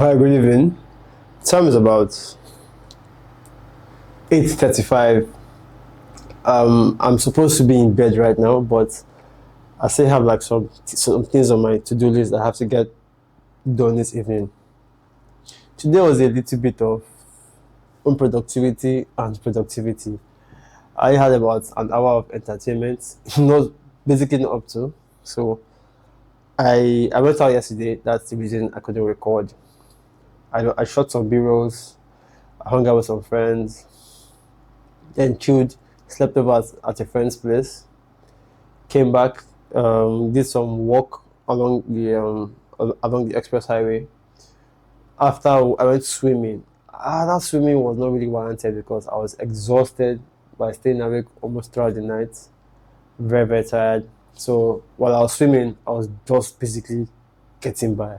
Hi, good evening. Time is about 8:35. I'm supposed to be in bed right now, but I still have like some things on my to-do list that I have to get done this evening. Today was a little bit of unproductivity and productivity. I had about an hour of entertainment, not basically not up to. So I went out yesterday. That's the reason I couldn't record. I shot some B-rolls. I hung out with some friends, then chilled, slept over at a friend's place, came back, did some walk along the express highway. After I went swimming, that swimming was not really warranted because I was exhausted by staying awake almost throughout the night, very very tired. So while I was swimming, I was just basically getting by.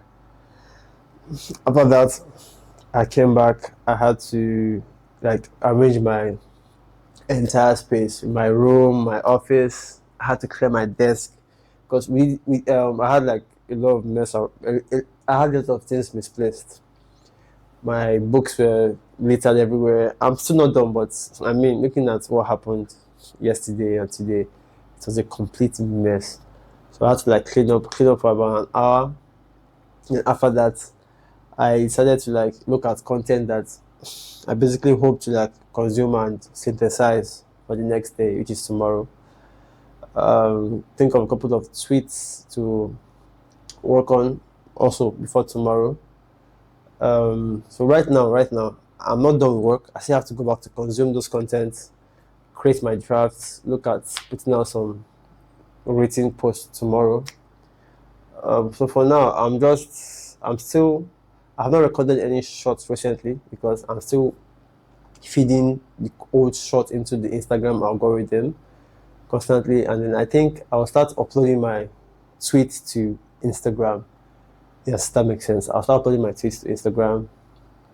After that, I came back. I had to like arrange my entire space, my room, my office. I had to clear my desk because I had like a lot of mess up. I had a lot of things misplaced. My books were littered everywhere. I'm still not done, but I mean, looking at what happened yesterday and today, it was a complete mess. So I had to like clean up for about an hour. And after that, I decided to like look at content that I basically hope to like consume and synthesize for the next day, which is tomorrow. Think of a couple of tweets to work on also before tomorrow. So right now, I'm not done with work. I still have to go back to consume those contents, create my drafts, look at putting out some written posts tomorrow. So for now, I have not recorded any shots recently because I'm still feeding the old shot into the Instagram algorithm constantly, and then I think I'll start uploading my tweets to Instagram. Yes, that makes sense. I'll start uploading my tweets to Instagram.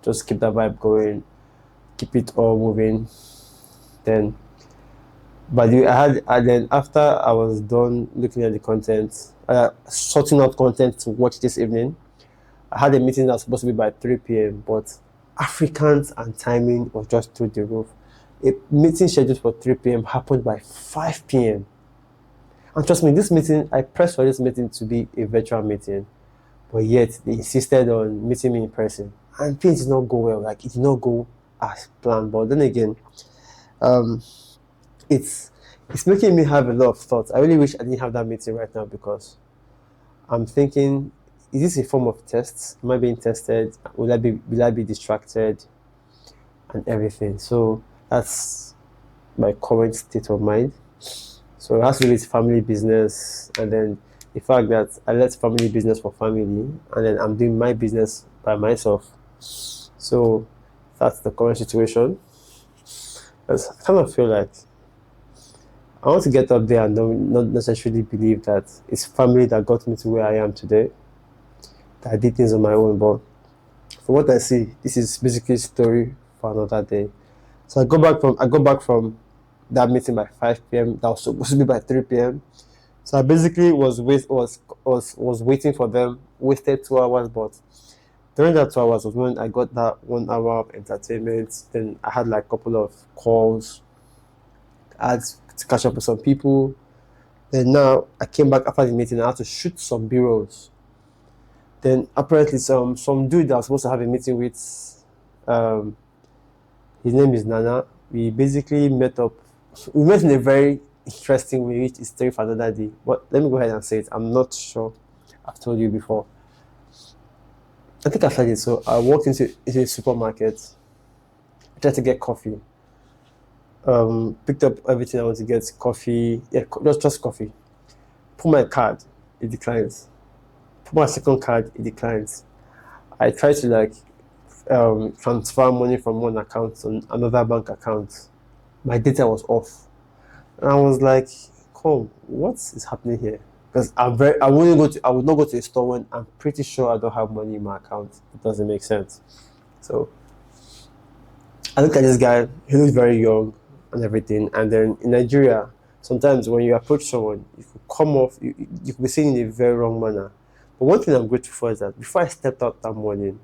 Just keep that vibe going, keep it all moving. Then, and then after I was done looking at the content, sorting out content to watch this evening, I had a meeting that was supposed to be by 3 p.m., but Africans and timing was just through the roof. A meeting scheduled for 3 p.m. happened by 5 p.m. And trust me, this meeting, I pressed for this meeting to be a virtual meeting, but yet they insisted on meeting me in person. And things did not go well, like it did not go as planned. But then again, um, it's it's making me have a lot of thoughts. I really wish I didn't have that meeting right now because I'm thinking, is this a form of test? Am I being tested? Will I be distracted and everything? So that's my current state of mind. So it has to do with family business, and then the fact that I left family business for family, and then I'm doing my business by myself. So that's the current situation. I kind of feel like I want to get up there and not necessarily believe that it's family that got me to where I am today. That I did things on my own, but from what I see, this is basically a story for another day. So I go back from that meeting by 5 p.m. That was supposed to be by 3 p.m. So I basically was waiting for them, wasted 2 hours, but during that 2 hours was when I got that 1 hour of entertainment. Then I had like a couple of calls, I had to catch up with some people. Then now I came back after the meeting. I had to shoot some B-rolls. Then apparently some dude that I was supposed to have a meeting with, um, his name is Nana. We basically met up. We met in a very interesting way, which is story for another day. But let me go ahead and say it. I'm not sure I've told you before. I think I said it. So I walked into a supermarket, tried to get coffee. Picked up everything I want to get, coffee. Yeah, just coffee. Put my card, it declines. Put my second card, it declines. I tried to like transfer money from one account to another bank account. My data was off. And I was like, come, what is happening here? Because I would not go to a store when I'm pretty sure I don't have money in my account. It doesn't make sense. So I looked at this guy, he looks very young and everything. And then in Nigeria, sometimes when you approach someone, you could come off, you could be seen in a very wrong manner. But one thing I'm grateful for is that before I stepped out that morning,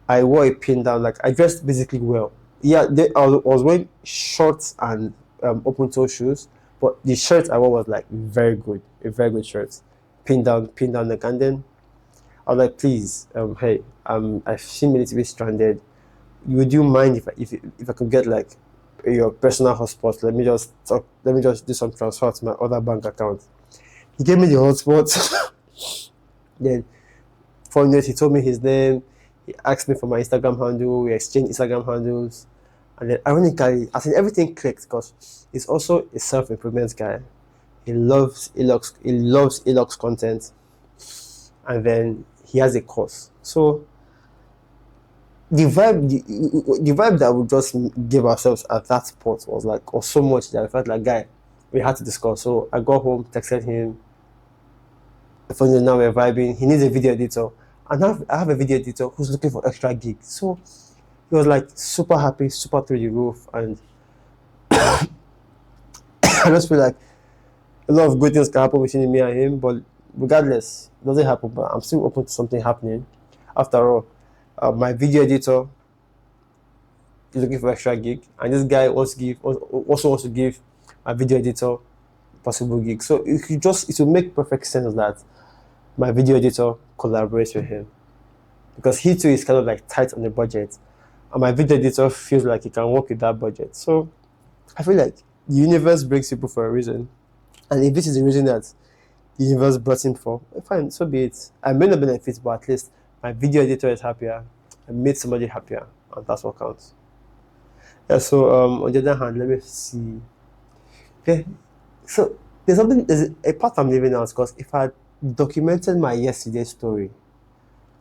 I wore a pin down, like I dressed basically well. Yeah, I was wearing shorts and open toe shoes, but the shirt I wore was like very good, a very good shirt, pin down neck, and then I was like, please, hey, I seem a little bit stranded. Would you mind if I could get like your personal hotspot? Let me just do some transfer to my other bank account. He gave me the hotspot. Then, for minutes, he told me his name. He asked me for my Instagram handle. We exchanged Instagram handles, and then ironically, I think everything clicked because he's also a self-improvement guy. He loves content, and then he has a course. So the vibe that we just gave ourselves at that spot was so much that I felt like, guy, we had to discuss. So I got home, texted him. Funny, now we're vibing. He needs a video editor, and I have a video editor who's looking for extra gigs. So he was like super happy, super through the roof, and I just feel like a lot of good things can happen between me and him. But regardless, it doesn't happen. But I'm still open to something happening. After all, my video editor is looking for extra gig, and this guy also wants to give my video editor possible gig. So it will make perfect sense that my video editor collaborates with him, because he too is kind of like tight on the budget, and my video editor feels like he can work with that budget. So I feel like the universe brings people for a reason, and if this is the reason that the universe brought him for, fine, so be it. I may not benefit, but at least my video editor is happier. I made somebody happier, and that's what counts. Yeah. So on the other hand, let me see. Okay. So there's a part I'm leaving out, because if I documented my yesterday story,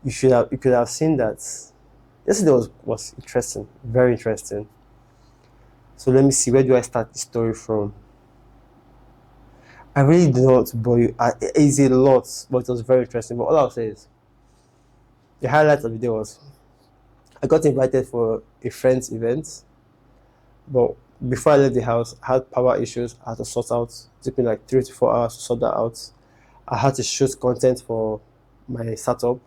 you could have seen that yesterday was interesting, very interesting. So let me see, where do I start the story from? I really do not bore you. It's a lot, but it was very interesting. But all I'll say is the highlight of the day was I got invited for a friend's event, but before I left the house, I had power issues I had to sort out. It took me like 3 to 4 hours to sort that out. I had to shoot content for my startup,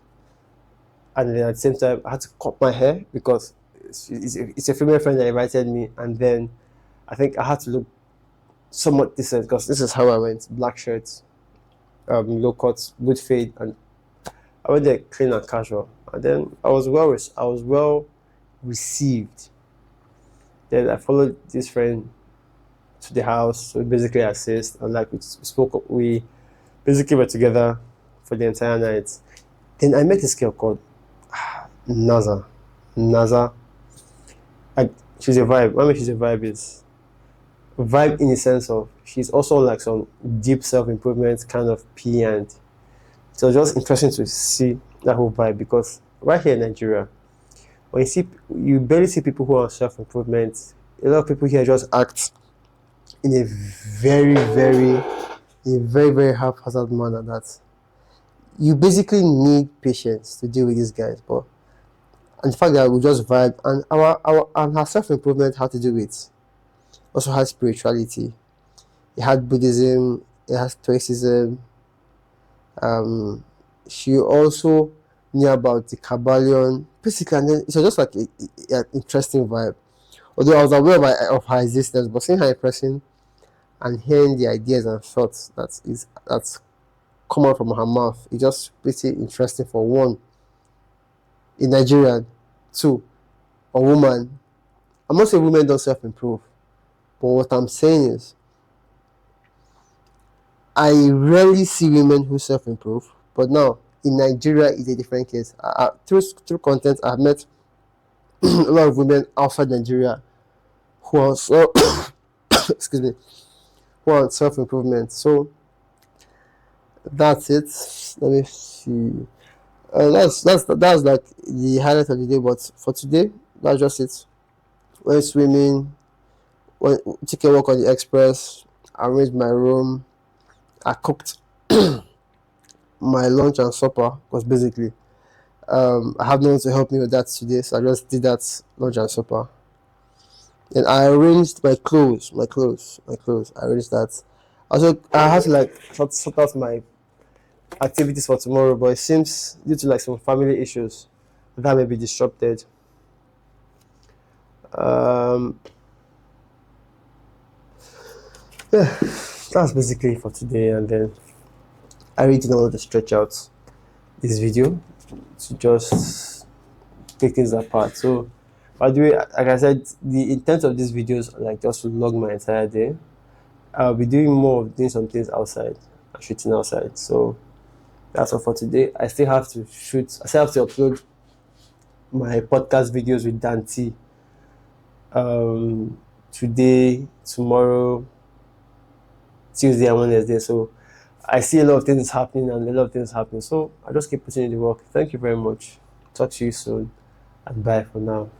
and then at the same time, I had to cut my hair because it's a female friend that invited me, and then I think I had to look somewhat decent because this is how I went: black shirts, low cuts, good fade, and I went there clean and casual. And then I was well received. Then I followed this friend to the house, so we basically assist, and like we basically were together for the entire night. Then I met this girl called Naza. Naza, like, she's a vibe. What I mean she's a vibe is vibe in the sense of she's also like some deep self-improvement kind of P, and so it's just interesting to see that whole vibe, because right here in Nigeria, when you barely see people who are self-improvement. A lot of people here just act in a very haphazard manner that you basically need patience to deal with these guys. But and the fact that we just vibe, and our self-improvement had to do with also had spirituality. It had Buddhism, it has Stoicism. She also knew about the Kabbalion, basically, and then it was just like an interesting vibe. Although I was aware of her existence, but seeing her in person and hearing the ideas and thoughts that's come out from her mouth, it's just pretty interesting. For one, in Nigerian, two, a woman. I'm not saying women don't self-improve, but what I'm saying is I rarely see women who self-improve. But now in Nigeria, it's a different case. Through content, I've met a lot of women outside Nigeria who are excuse me, who are on self-improvement. So that's it. Let me see. That's like the highlight of the day. But for today, that's just it. Went swimming, took a walk on the express, arranged my room. I cooked my lunch and supper, because basically I have no one to help me with that today, so I just did that lunch and supper. Then I arranged my clothes. I arranged that. Also, I had to like sort out my activities for tomorrow, but it seems due to like some family issues, that may be disrupted. Um, yeah, that's basically it for today. And then I really didn't want to stretch out this video to just take things apart. So, by the way, like I said, the intent of these videos are like just to log my entire day. I'll be doing more of doing some things outside and shooting outside. So that's all for today. I still have to shoot. I still have to upload my podcast videos with Dante. Today, tomorrow, Tuesday, and Wednesday. So I see a lot of things happening and a lot of things happening. So I just keep putting in the work. Thank you very much. Talk to you soon, and bye for now.